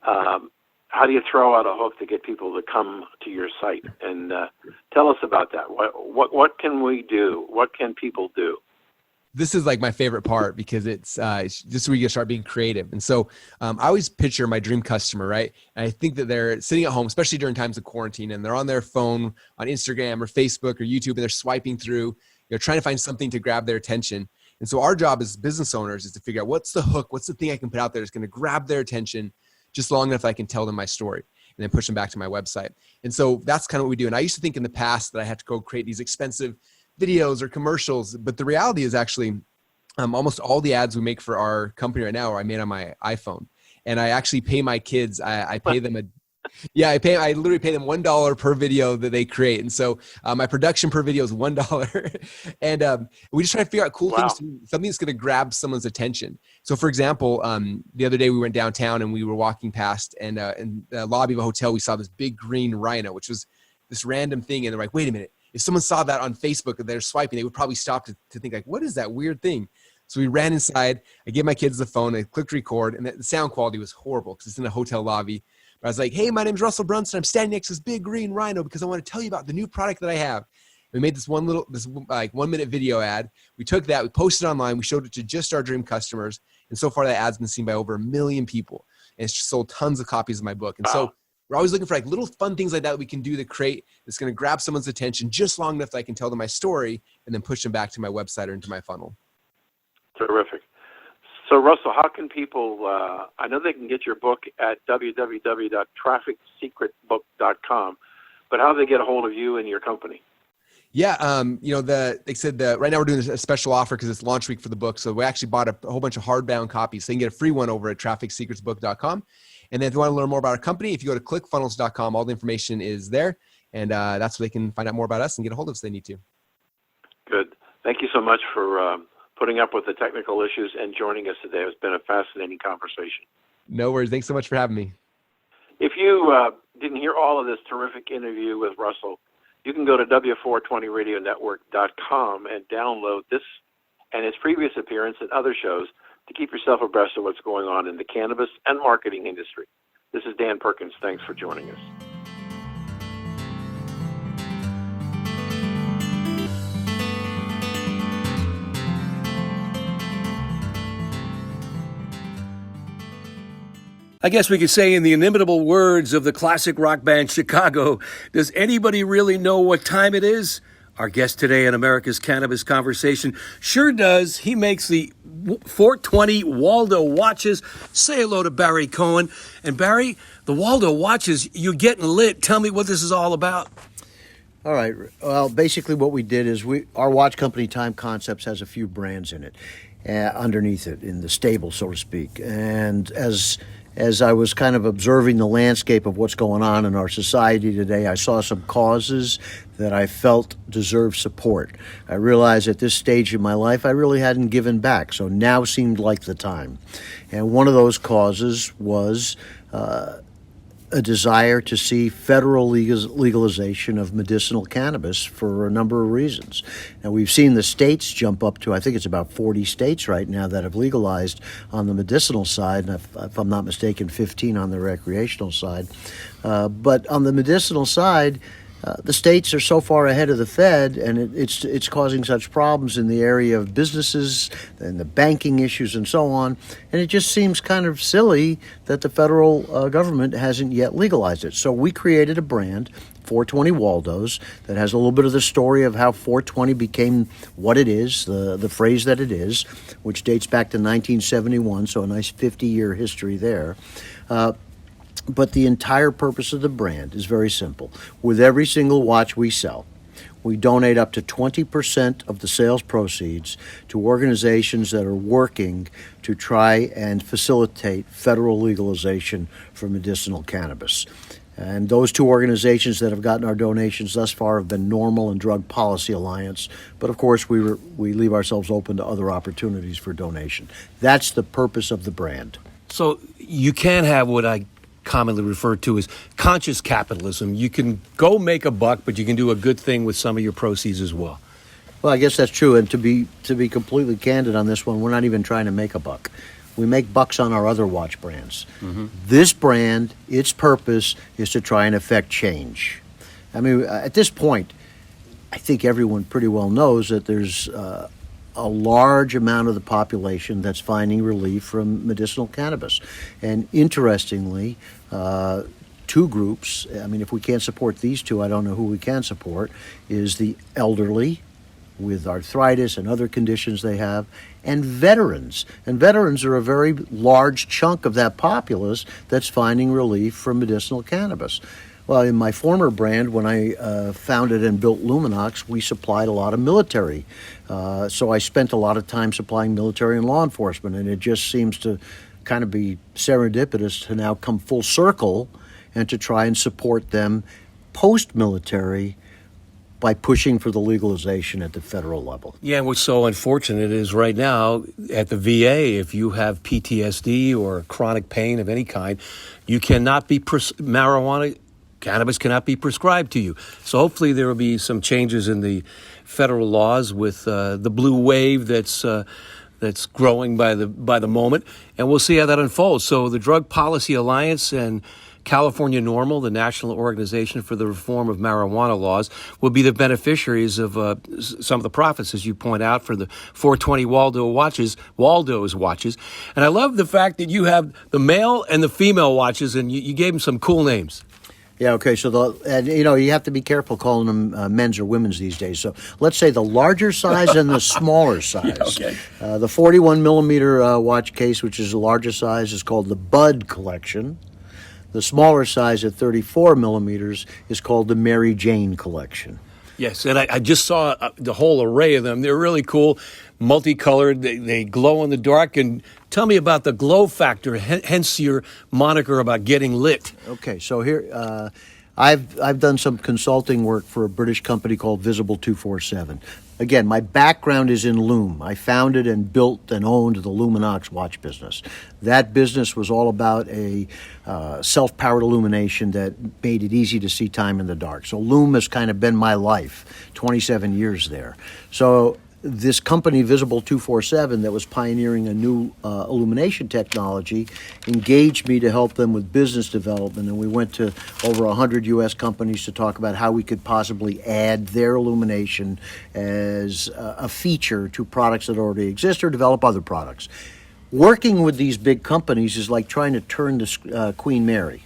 how do you throw out a hook to get people to come to your site? And tell us about that. What can we do? What can people do? This is like my favorite part because it's just where you start being creative. And so I always picture my dream customer, right? And I think that they're sitting at home, especially during times of quarantine, and they're on their phone on Instagram or Facebook or YouTube, and they're swiping through, trying to find something to grab their attention. And so our job as business owners is to figure out what's the hook, what's the thing I can put out there that's going to grab their attention just long enough that I can tell them my story and then push them back to my website. And so that's kind of what we do. And I used to think in the past that I had to go create these expensive videos or commercials, but the reality is actually almost all the ads we make for our company right now are I made on my iPhone, and I actually pay my kids. I pay them I literally pay them $1 per video that they create, and so my production per video is $1, and we just try to figure out cool things, something that's going to grab someone's attention. So, for example, the other day we went downtown and we were walking past, and in the lobby of a hotel we saw this big green rhino, which was this random thing, and they're like, "Wait a minute." If someone saw that on Facebook and they're swiping, they would probably stop to think like, what is that weird thing? So we ran inside. I gave my kids the phone. I clicked record, and the sound quality was horrible because it's in a hotel lobby. But I was like, hey, my name's Russel Brunson. I'm standing next to this big green rhino because I want to tell you about the new product that I have. We made this 1 minute video ad. We took that, we posted it online. We showed it to just our dream customers. And so far that ad's been seen by over 1 million people. And it's just sold tons of copies of my book. And so we're always looking for like little fun things like that we can do to create that's going to grab someone's attention just long enough that I can tell them my story and then push them back to my website or into my funnel. Terrific. So, Russell, how can people, I know they can get your book at www.trafficsecretbook.com, but how do they get a hold of you and your company? Yeah, they said that right now we're doing a special offer because it's launch week for the book. So we actually bought a whole bunch of hardbound copies. So you can get a free one over at trafficsecretsbook.com. And then if you want to learn more about our company, if you go to clickfunnels.com, all the information is there. And that's where they can find out more about us and get a hold of us if they need to. Good. Thank you so much for putting up with the technical issues and joining us today. It's been a fascinating conversation. No worries. Thanks so much for having me. If you didn't hear all of this terrific interview with Russell, you can go to W420radionetwork.com and download this and its previous appearance and other shows to keep yourself abreast of what's going on in the cannabis and marketing industry. This is Dan Perkins. Thanks for joining us. I guess we could say in the inimitable words of the classic rock band Chicago, does anybody really know what time it is? Our guest today in America's Cannabis Conversation sure does. He makes the 420 Waldo watches. Say hello to Barry Cohen. And Barry, the Waldo watches, you're getting lit. Tell me what this is all about. All right. Well, basically what we did is our watch company, Time Concepts, has a few brands in it, underneath it, in the stable, so to speak. And as I was kind of observing the landscape of what's going on in our society today, I saw some causes that I felt deserved support. I realized at this stage in my life I really hadn't given back, so now seemed like the time. And one of those causes was a desire to see federal legalization of medicinal cannabis for a number of reasons. Now, we've seen the states jump up to, I think it's about 40 states right now that have legalized on the medicinal side, and if I'm not mistaken, 15 on the recreational side. But on the medicinal side, the states are so far ahead of the Fed, and it's causing such problems in the area of businesses and the banking issues and so on. And it just seems kind of silly that the federal government hasn't yet legalized it. So we created a brand, 420 Waldos that has a little bit of the story of how 420 became what it is, the phrase that it is, which dates back to 1971, so a nice 50-year history there. But the entire purpose of the brand is very simple. With every single watch we sell, we donate up to 20% of the sales proceeds to organizations that are working to try and facilitate federal legalization for medicinal cannabis. And those two organizations that have gotten our donations thus far have been NORML and Drug Policy Alliance. But of course, we leave ourselves open to other opportunities for donation. That's the purpose of the brand. So you can have what I commonly referred to as conscious capitalism. You can go make a buck, but you can do a good thing with some of your proceeds as well. Well, I guess that's true. And to be completely candid on this one, we're not even trying to make a buck. We make bucks on our other watch brands. Mm-hmm. This brand, its purpose is to try and affect change. I mean, at this point, I think everyone pretty well knows that there's a large amount of the population that's finding relief from medicinal cannabis. And interestingly, two groups, I mean, if we can't support these two, I don't know who we can support, is the elderly with arthritis and other conditions they have, and veterans. And veterans are a very large chunk of that populace that's finding relief from medicinal cannabis. Well, in my former brand, when I founded and built Luminox, we supplied a lot of military. So I spent a lot of time supplying military and law enforcement, and it just seems to kind of be serendipitous to now come full circle and to try and support them post-military by pushing for the legalization at the federal level. Yeah, and what's so unfortunate is right now at the VA, if you have PTSD or chronic pain of any kind, you cannot be cannabis cannot be prescribed to you. So hopefully there will be some changes in the federal laws with the blue wave that's growing by the moment, and we'll see how that unfolds. So the Drug Policy Alliance and California NORML, the National Organization for the Reform of Marijuana Laws, will be the beneficiaries of some of the profits, as you point out, for the 420 Waldo's watches. And I love the fact that you have the male and the female watches, and you gave them some cool names. Yeah, okay, so you have to be careful calling them men's or women's these days. So let's say the larger size and the smaller size. Yeah, okay. The 41 millimeter watch case, which is the largest size, is called the Bud Collection. The smaller size at 34 millimeters is called the Mary Jane Collection. Yes, and I just saw the whole array of them. They're really cool, multicolored. They glow in the dark. And tell me about the glow factor, hence your moniker about getting lit. Okay, so here I've done some consulting work for a British company called Visible 247. Again, my background is in Lume. I founded and built and owned the Luminox watch business. That business was all about a self-powered illumination that made it easy to see time in the dark. So Lume has kind of been my life, 27 years there. So this company, Visible 247, that was pioneering a new illumination technology, engaged me to help them with business development, and we went to over 100 U.S. companies to talk about how we could possibly add their illumination as a feature to products that already exist or develop other products. Working with these big companies is like trying to turn the Queen Mary.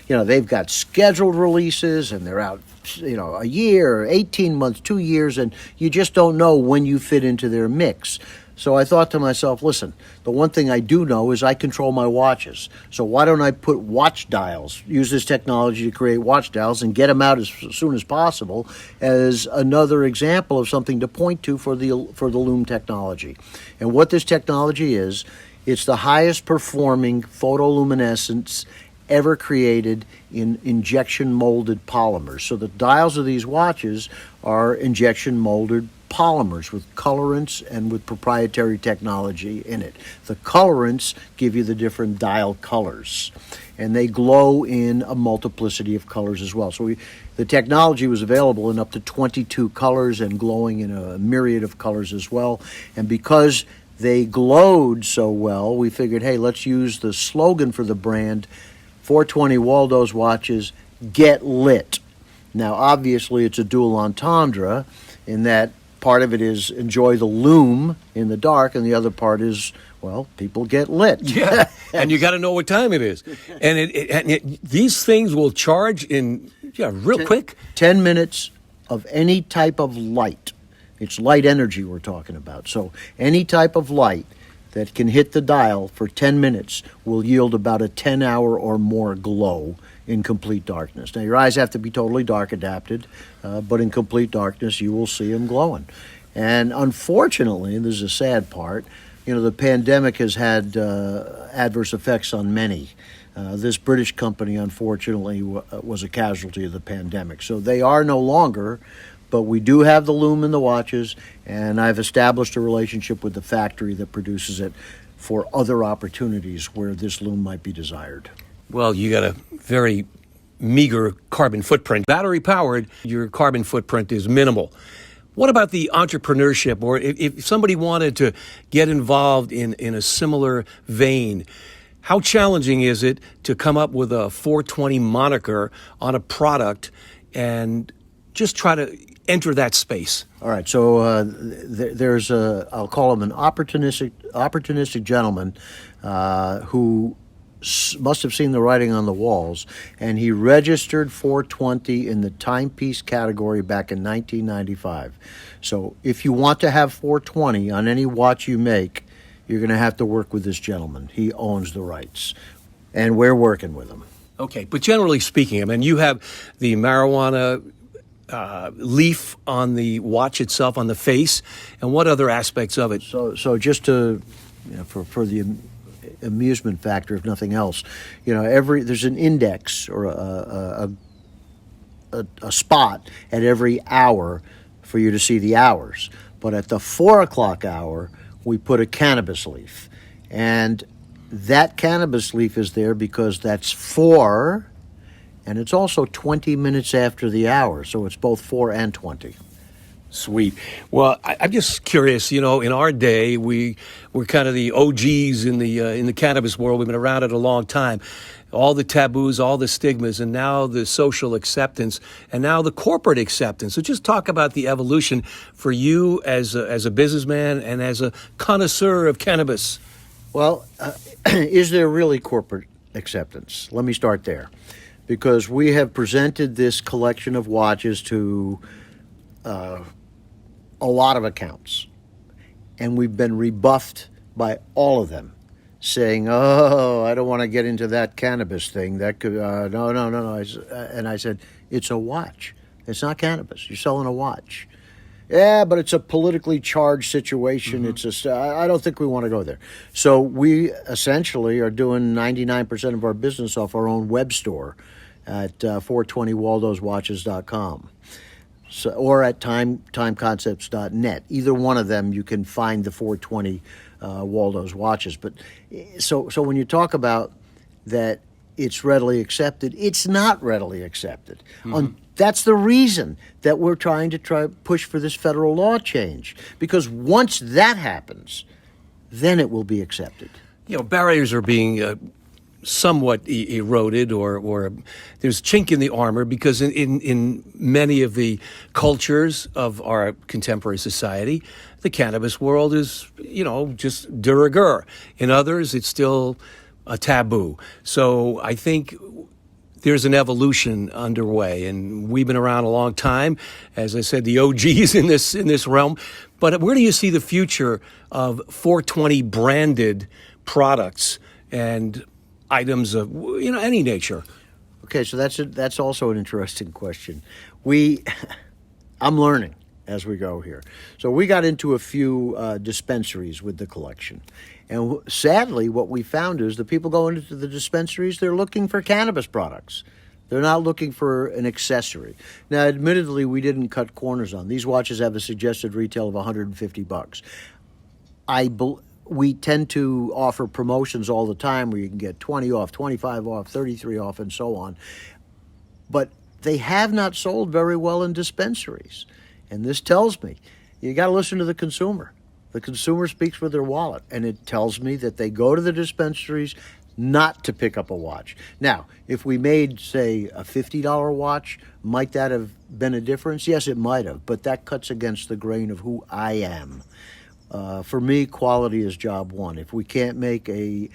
You know, they've got scheduled releases, and they're out, a year, 18 months, 2 years, and you just don't know when you fit into their mix. So I thought to myself, listen, the one thing I do know is I control my watches. So why don't I put watch dials, use this technology to create watch dials and get them out as soon as possible as another example of something to point to for the Lume technology. And what this technology is, it's the highest performing photoluminescence ever created in injection molded polymers. So the dials of these watches are injection molded polymers with colorants and with proprietary technology in it. The colorants give you the different dial colors, and they glow in a multiplicity of colors as well. So the technology was available in up to 22 colors and glowing in a myriad of colors as well. And because they glowed so well, we figured, hey, let's use the slogan for the brand, 420 Waldo's watches, get lit. Now, obviously, it's a dual entendre in that part of it is enjoy the lume in the dark, and the other part is, well, people get lit. Yeah, and you got to know what time it is. And these things will charge in Yeah, real quick. 10 minutes of any type of light. It's light energy we're talking about. So any type of light that can hit the dial for 10 minutes will yield about a 10-hour or more glow in complete darkness. Now, your eyes have to be totally dark adapted, but in complete darkness, you will see them glowing. And unfortunately, and this is a sad part, the pandemic has had adverse effects on many. This British company, unfortunately, was a casualty of the pandemic. So they are no longer, but we do have the lume in the watches, and I've established a relationship with the factory that produces it for other opportunities where this lume might be desired. Well, you got a very meager carbon footprint. Battery powered, your carbon footprint is minimal. What about the entrepreneurship, or if somebody wanted to get involved in a similar vein? How challenging is it to come up with a 420 moniker on a product and just try to enter that space? All right, so there's I'll call him an opportunistic gentleman who must have seen the writing on the walls, and he registered 420 in the timepiece category back in 1995. So if you want to have 420 on any watch you make, you're going to have to work with this gentleman. He owns the rights, and we're working with him. Okay, but generally speaking, I mean, you have the marijuana leaf on the watch itself, on the face, and what other aspects of it? So just to, for the amusement factor, if nothing else, there's an index or a spot at every hour for you to see the hours. But at the 4 o'clock hour, we put a cannabis leaf, and that cannabis leaf is there because that's 4, and it's also 20 minutes after the hour, so it's both 4 and 20. Sweet. Well, I'm just curious. In our day, we're kind of the OGs in the cannabis world. We've been around it a long time. All the taboos, all the stigmas, and now the social acceptance, and now the corporate acceptance. So just talk about the evolution for you as a businessman and as a connoisseur of cannabis. Well, is there really corporate acceptance? Let me start there, because we have presented this collection of watches to a lot of accounts, and we've been rebuffed by all of them, saying, "Oh, I don't want to get into that cannabis thing. That could no." And I said, "It's a watch. It's not cannabis. You're selling a watch." Yeah, but it's a politically charged situation. Mm-hmm. I don't think we want to go there. So we essentially are doing 99% of our business off our own web store at 420waldoswatches.com. So, or at timeconcepts.net. Either one of them, you can find the 420 Waldo's watches. But so when you talk about that it's readily accepted, it's not readily accepted. Mm-hmm. That's the reason that we're trying to push for this federal law change, because once that happens, then it will be accepted. Barriers are being somewhat eroded, or there's chink in the armor, because in many of the cultures of our contemporary society, the cannabis world is, just de rigueur. In others, it's still a taboo. So I think there's an evolution underway, and we've been around a long time. As I said, the OGs in this realm. But where do you see the future of 420 branded products and items of any nature? Okay, so that's also an interesting question. I'm learning as we go here. So we got into a few dispensaries with the collection. And sadly, what we found is the people going into the dispensaries, they're looking for cannabis products. They're not looking for an accessory. Now, admittedly, we didn't cut corners on. These watches have a suggested retail of $150. We tend to offer promotions all the time where you can get 20 off, 25 off, 33 off, and so on. But they have not sold very well in dispensaries. And this tells me you got to listen to the consumer. The consumer speaks with their wallet, and it tells me that they go to the dispensaries not to pick up a watch. Now, if we made, say, a $50 watch, might that have been a difference? Yes, it might have, but that cuts against the grain of who I am. For me, quality is job one. If we can't make a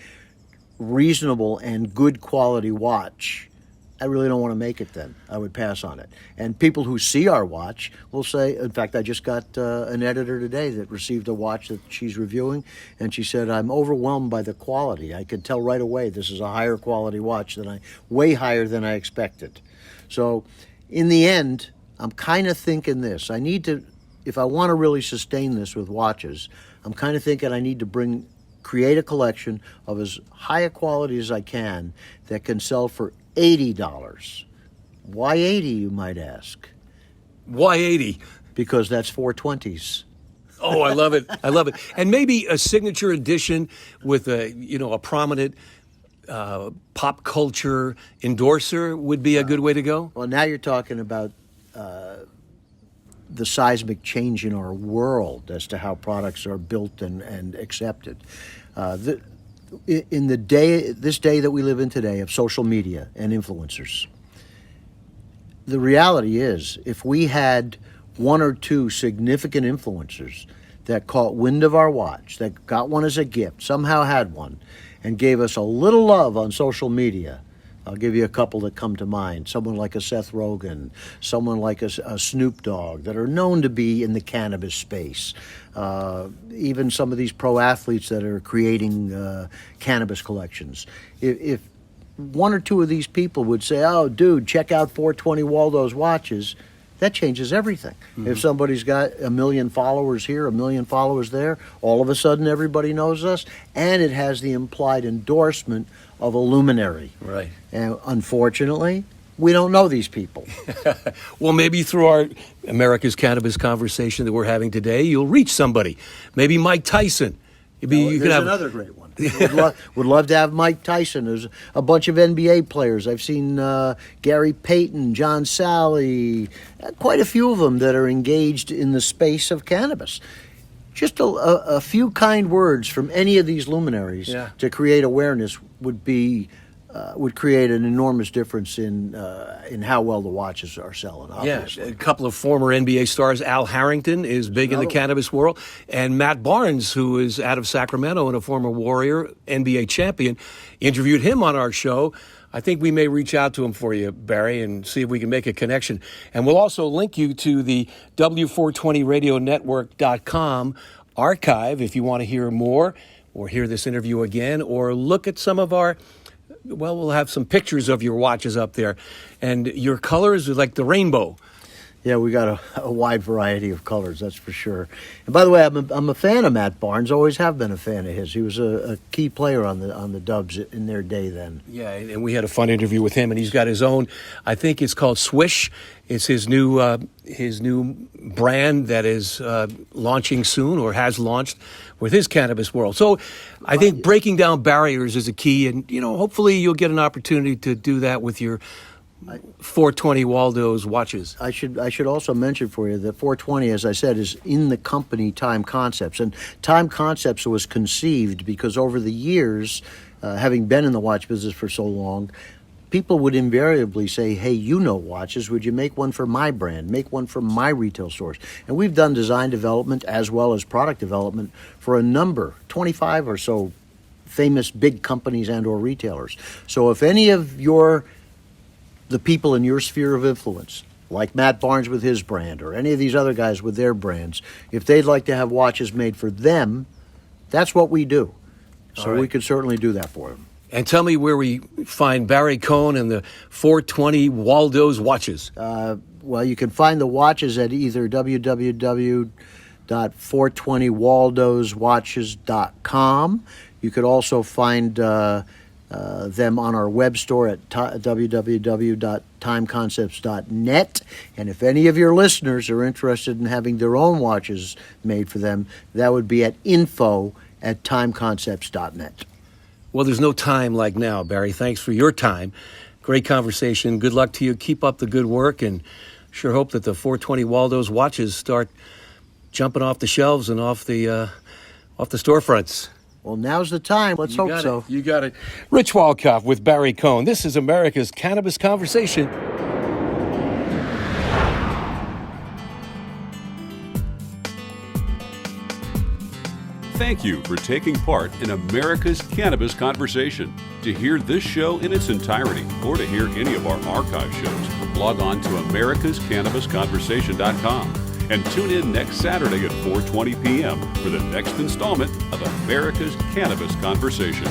reasonable and good quality watch I really don't want to make it then. I would pass on it. And people who see our watch will say, in fact, I just got an editor today that received a watch that she's reviewing, and she said, I'm overwhelmed by the quality. I could tell right away this is a higher quality watch way higher than I expected. So in the end, I'm kind of thinking this. I need to, if I want to really sustain this with watches, I'm kind of thinking I need to create a collection of as high a quality as I can that can sell for $80. Why 80, you might ask? Why 80? Because that's 420s. Oh, I love it. I love it. And maybe a signature edition with a prominent pop culture endorser would be a good way to go. Well, now you're talking about the seismic change in our world as to how products are built and accepted. In this day that we live in today of social media and influencers, the reality is if we had one or two significant influencers that caught wind of our watch, that got one as a gift, somehow had one, and gave us a little love on social media, I'll give you a couple that come to mind. Someone like a Seth Rogen, someone like a Snoop Dogg that are known to be in the cannabis space. Even some of these pro athletes that are creating cannabis collections. If one or two of these people would say, oh, dude, check out 420 Waldo's watches, that changes everything. Mm-hmm. If somebody's got 1 million followers here, 1 million followers there, all of a sudden everybody knows us, and it has the implied endorsement of a luminary. Right. And unfortunately, we don't know these people. Well, maybe through our America's Cannabis conversation that we're having today, you'll reach somebody. Maybe Mike Tyson. There's another great one. Would love to have Mike Tyson. There's a bunch of NBA players. I've seen Gary Payton, John Sally, quite a few of them that are engaged in the space of cannabis. Just a few kind words from any of these luminaries to create awareness would create an enormous difference in how well the watches are selling. Obviously. Yeah, a couple of former NBA stars. Al Harrington is big in the cannabis world, and Matt Barnes, who is out of Sacramento and a former Warrior NBA champion, interviewed him on our show. I think we may reach out to him for you, Barry, and see if we can make a connection. And we'll also link you to the W420radionetwork.com archive if you want to hear more or hear this interview again or look at some of our, we'll have some pictures of your watches up there. And your colors are like the rainbow. Yeah, we got a wide variety of colors, that's for sure. And by the way, I'm a fan of Matt Barnes. Always have been a fan of his. He was a key player on the Dubs in their day then. Yeah, and we had a fun interview with him, and he's got his own. I think it's called Swish. It's his new brand that is launching soon or has launched with his cannabis world. So I think breaking down barriers is a key, and hopefully you'll get an opportunity to do that with your 420 Waldo's watches. I should also mention for you that 420, as I said, is in the company Time Concepts. And Time Concepts was conceived because over the years, having been in the watch business for so long, people would invariably say, hey, watches, would you make one for my brand, make one for my retail stores? And we've done design development as well as product development for a number, 25 or so famous big companies and or retailers. So if any of the people in your sphere of influence, like Matt Barnes with his brand or any of these other guys with their brands, if they'd like to have watches made for them, that's what we do. So we could certainly do that for them. And tell me where we find Barry Cohen and the 420 Waldo's watches. Well, you can find the watches at either www.420waldoswatches.com. You could also find them on our web store at www.timeconcepts.net. And if any of your listeners are interested in having their own watches made for them, that would be at info@timeconcepts.net. Well, there's no time like now, Barry. Thanks for your time. Great conversation. Good luck to you. Keep up the good work, and sure hope that the 420 Waldo's watches start jumping off the shelves and off the storefronts. Well, now's the time. Let's hope so. You got it. Rich Walkoff with Barry Cohen. This is America's Cannabis Conversation. thank you for taking part in America's Cannabis Conversation. To hear this show in its entirety or to hear any of our archive shows, log on to americascannabisconversation.com and tune in next Saturday at 4:20 p.m. for the next installment of America's Cannabis Conversation.